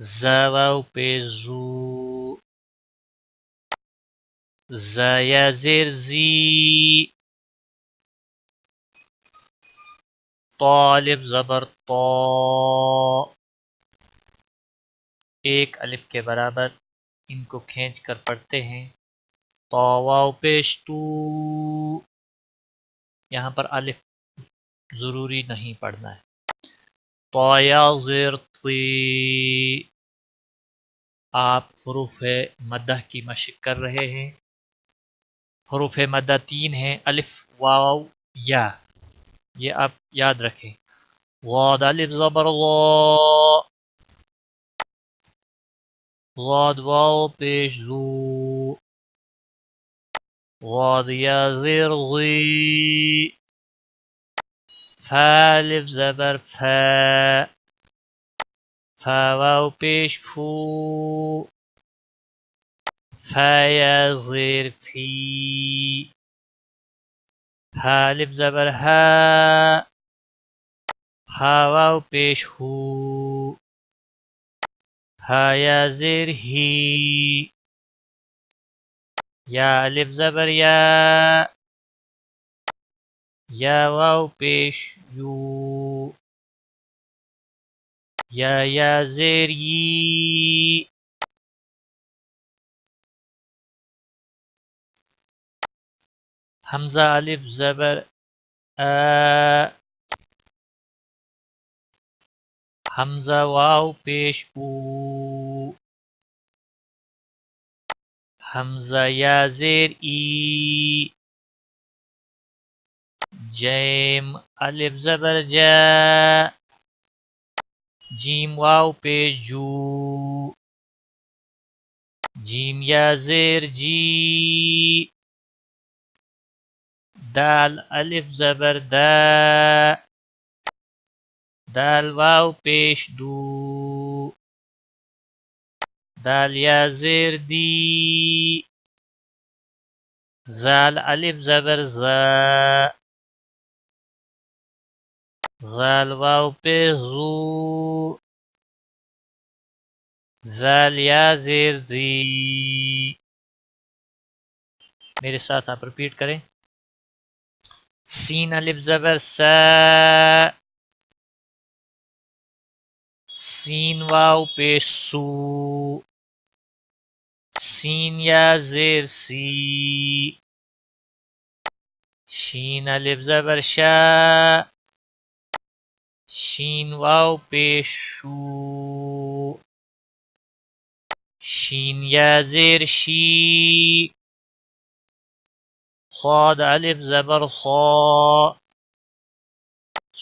ز واو پیش زو، ز یا زیر زی، طا الف زبر طا، ایک الف کے برابر ان کو کھینچ کر پڑھتے ہیں. طا واو پیش تو، یہاں پر الف ضروری نہیں پڑھنا ہے. طا یا زیر طی، آپ حروف مدہ کی مشق کر رہے ہیں. حروف مدہ 3 ہیں، الف واو یا، یہ آپ یاد رکھیں. غاد الف زبر غا، غاد واو پیش زو، غاد یا زیر غی، فا الف زبر فا، فا واو پیش فو، فا یا زیر فی، ہا الف زبر ہا، ہا واو پیش ہو، ہا یا زیر ہی، یا الف زبر یا، یا واو پیش یو، یا زیر یی، حمزہ الف زبر آ، حمزہ واو پیش او، حمزہ یا زیر ای، جیم الف زبر جا، جیم واو پیش جو، جیم یا زیر جی، دال الف زبر دا، دال واو پیش دو، دال یا زیر دی، زال الف زبر زا، زال واو پیش زو، زال یا زیر زی. میرے ساتھ آپ ریپیٹ کریں. سین الف زبر سا، سین واو پیش سو، سین یا زیر سی، شین الف زبر شا، شین واو پیش شو، شین یا زیر شی، صاد الف زبر خا،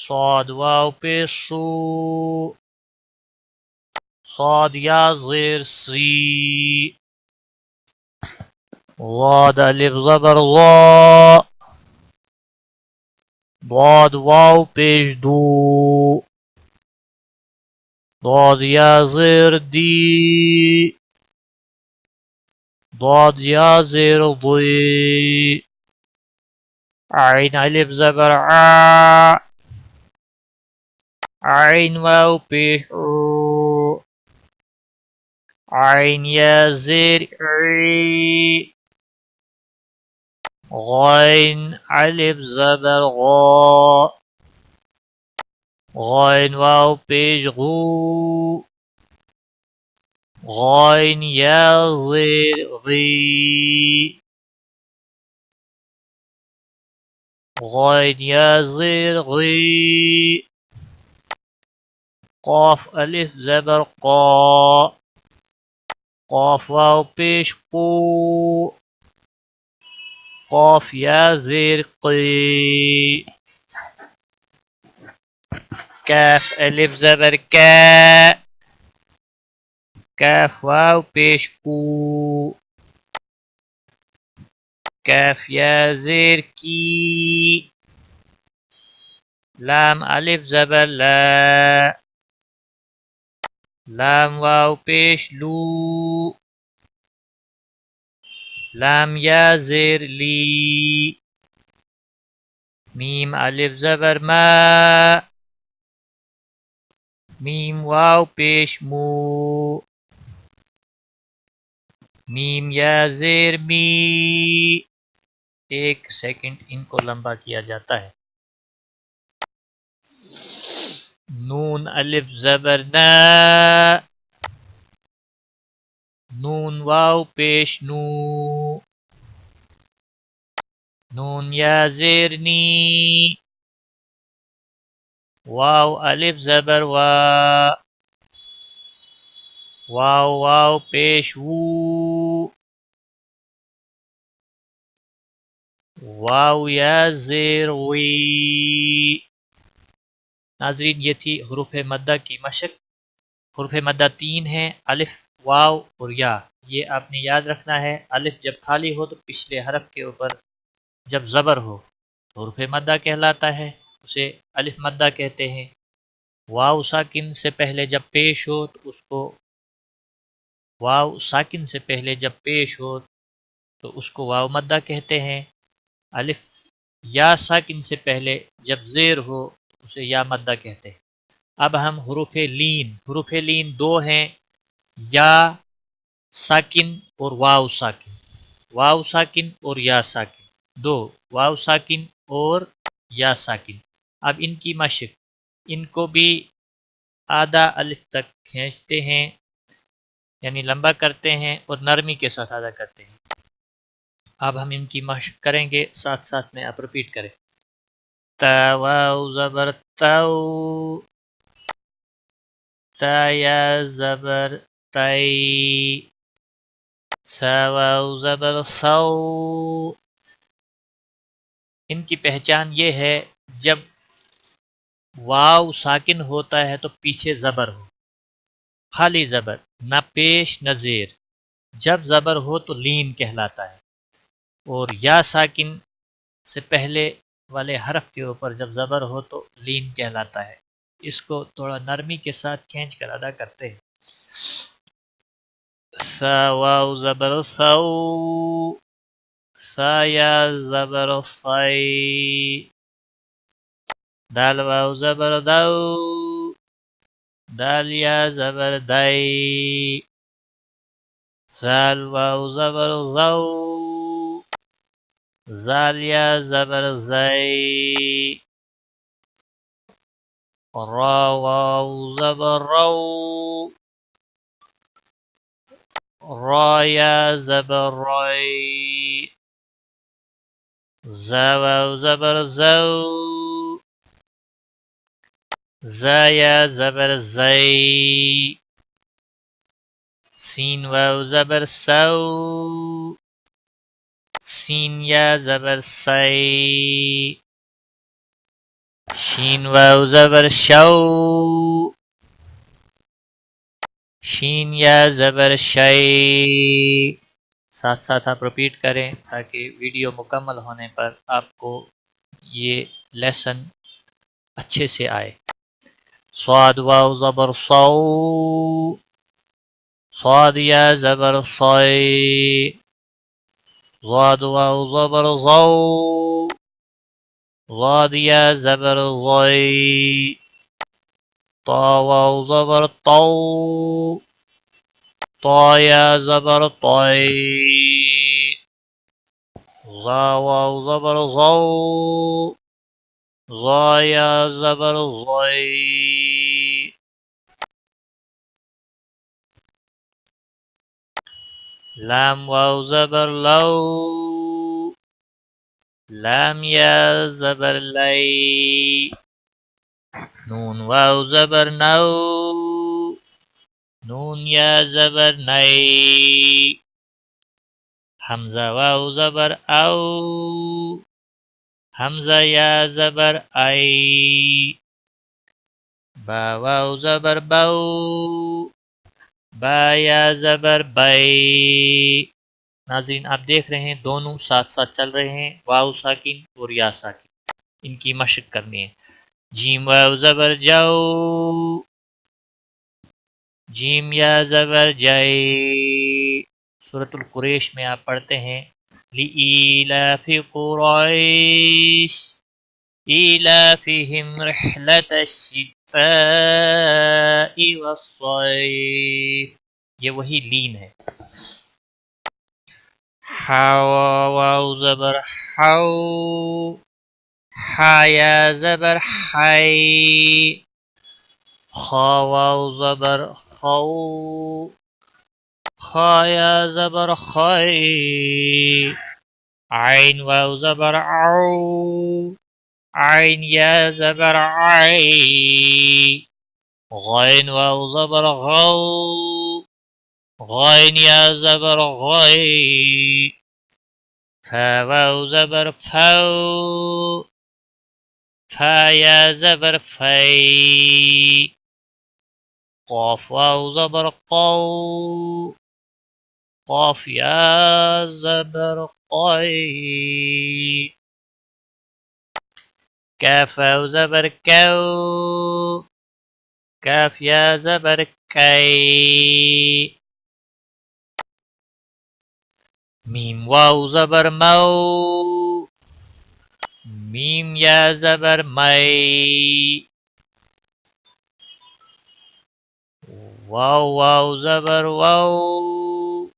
صاد واو پیش صو، صاد یا زیر سی، ضاد الف زبر غا، ضاد واو پیش دو، ضاد یا زیر دی، ضاد یا زیر ضی، عین الف زبر عا، عین واو پیش او، عین یا زیر عی، غین الف زبر غا، غین واو پیش غو، غین یا زیر غی، غین یا زیر غی، قاف الف زبر قا، قاف واو پیش قو، قاف یا زیر قی، کاف الف زبر کا، کاف واو پیش کو، کاف یا زیر کی، لام الف زبر لا، لام واو پیش لو، لام یا زیر لی، میم الف زبر ما، میم واو پیش مو، میم یا زیر می، ایک سیکنڈ ان کو لمبا کیا جاتا ہے. نون الف زبر نا، نون واو پیش نو، نون یا زیر نی، واو الف زبر وا، واو واو پیش وو، واو یا زیر وی. ناظرین یہ تھی حروف مدہ کی مشق. حروف مدہ 3 ہیں، الف، واو اور یا. یہ آپ نے یاد رکھنا ہے. الف جب خالی ہو تو پچھلے حرف کے اوپر جب زبر ہو تو حروف مدہ کہلاتا ہے، اسے الف مدہ کہتے ہیں. واو ساکن سے پہلے جب پیش ہو تو اس کو واو ساکن سے پہلے جب پیش ہو تو اس کو واو مدہ کہتے ہیں. الف یا ساکن سے پہلے جب زیر ہو تو اسے یا مدہ کہتے ہیں. اب ہم حروف لین 2 ہیں، یا ساکن اور واو ساکن. واو ساکن اور یا ساکن، 2 واو ساکن اور یا ساکن. اب ان کی مشق، ان کو بھی آدھا الف تک کھینچتے ہیں، یعنی لمبا کرتے ہیں اور نرمی کے ساتھ ادا کرتے ہیں. اب ہم ان کی مشق کریں گے، ساتھ ساتھ میں آپ رپیٹ کریں. تا واو زبر تاو، تا یا زبر تائی، سا واو زبر سو. ان کی پہچان یہ ہے جب واو ساکن ہوتا ہے تو پیچھے زبر ہو، خالی زبر، نہ پیش نہ زیر. جب زبر ہو تو لین کہلاتا ہے، اور یا ساکن سے پہلے والے حرف کے اوپر جب زبر ہو تو لین کہلاتا ہے. اس کو تھوڑا نرمی کے ساتھ کھینچ کر ادا کرتے ہیں. سا واو زبر سو، سا یا زبر صی، دال واو زبر دو، دال یا زبر دئی، زال واو زبر زو، زال یا زبر زئی، را واو زبر رو، را یا زبر رئی، زا واو زبر زو، زا یا زبر زئی، سین واو زبر سو، سین یا زبر سی، شین واو زبر شو، شین یا زبر شئی. ساتھ ساتھ آپ رپیٹ کریں تاکہ ویڈیو مکمل ہونے پر آپ کو یہ لیسن اچھے سے آئے. صاد واو زبر صو، صاد یا زبر صی، ضاد واو زبر ضو، ضاد یا زبر ضی، طا واو زبر طو، طا یا زبر طی، ظا واو زبر ضو، ظا یا زبر ضی. لام واو زبر لو، لام یا زبر لی، نون واو زبر نو، نون یا زبر نئی، حمزہ واو زبر او، حمزہ یا زبر ای، با واو زبر بو، با یا زبر بئی. ناظرین آپ دیکھ رہے ہیں دونوں ساتھ ساتھ چل رہے ہیں، واو ساکن اور یا ساکن. ان کی مشق کرنی ہے. جیم واو زبر جو، جیم یا زبر جئی. سورۃ القریش میں آپ پڑھتے ہیں لِإِيلَافِ قُرَيْشٍ إِيلَافِهِمْ رِحْلَةَ الشِّتَاءِ وَالصَّيْفِ. یہ وہی لین ہے. واو زبر حو، حیا زبر حی، خا واو زبر خو، خایا زبر خی، عین واو زبر عو، عین یا زبر عی، غین واو زبر غو، غین یا زبر غی، فا واو زبر فو، فا یا زبر فی، قاف واو زبر قو، قاف یا زبر قی، کاف واو زبر کو، کاف یا زبر کی، میم واو زبر مو، میم یا زبر می، واو واو زبر وو،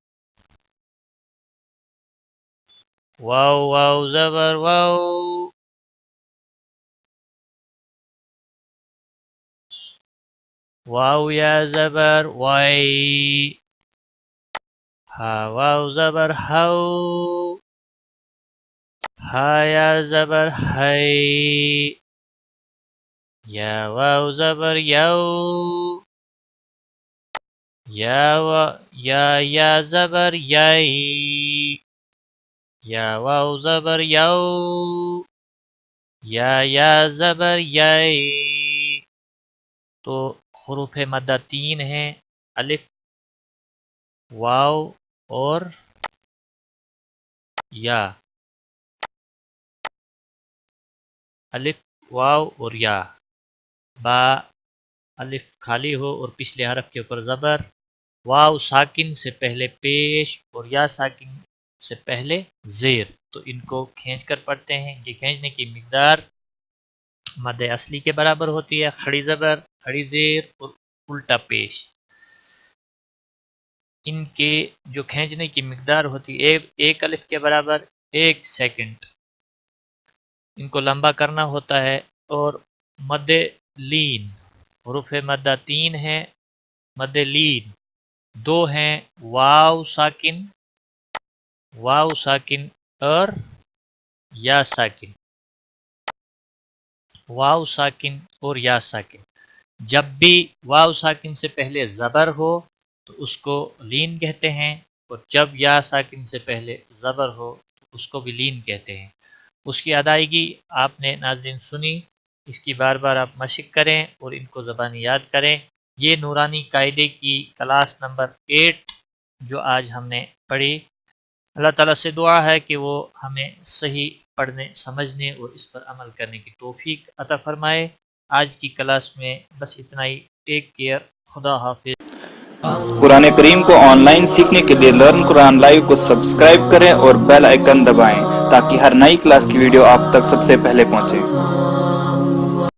واو واو زبر وو، واو یا زبر وی، ها واو زبر هو، ها یا زبر هی، یا واو زبر یو، یا زبر یی، یا واو زبر یو، یا زبر یی. تو حروف مدہ تین ہیں، الف، واو اور یا، الف واو اور یا. با الف خالی ہو اور پچھلے حرف کے اوپر زبر، واو ساکن سے پہلے پیش اور یا ساکن سے پہلے زیر، تو ان کو کھینچ کر پڑھتے ہیں. یہ کھینچنے کی مقدار مد اصلی کے برابر ہوتی ہے، کھڑی زبر، کھڑی زیر اور الٹا پیش. ان کے جو کھینچنے کی مقدار ہوتی ہے ایک الف کے برابر 1 سیکنڈ، ان کو لمبا کرنا ہوتا ہے. اور مد لین، حروف مدہ 3 ہیں، مد لین 2 ہیں، واو ساکن، واو ساکن اور یا ساکن، واو ساکن اور یا ساکن. جب بھی واو ساکن سے پہلے زبر ہو تو اس کو لین کہتے ہیں، اور جب یا ساکن سے پہلے زبر ہو تو اس کو بھی لین کہتے ہیں. اس کی ادائیگی آپ نے ناظرین سنی، اس کی بار بار آپ مشق کریں اور ان کو زبانی یاد کریں. یہ نورانی قاعدے کی کلاس نمبر 8 جو آج ہم نے پڑھی. اللہ تعالیٰ سے دعا ہے کہ وہ ہمیں صحیح پڑھنے، سمجھنے اور اس پر عمل کرنے کی توفیق عطا فرمائے. آج کی کلاس میں بس اتنا ہی. ٹیک کیئر، خدا حافظ. قرآن کریم کو آن لائن سیکھنے کے لیے لرن قرآن لائیو کو سبسکرائب کریں اور بیل آئیکن دبائیں تاکہ ہر نئی کلاس کی ویڈیو آپ تک سب سے پہلے پہنچے.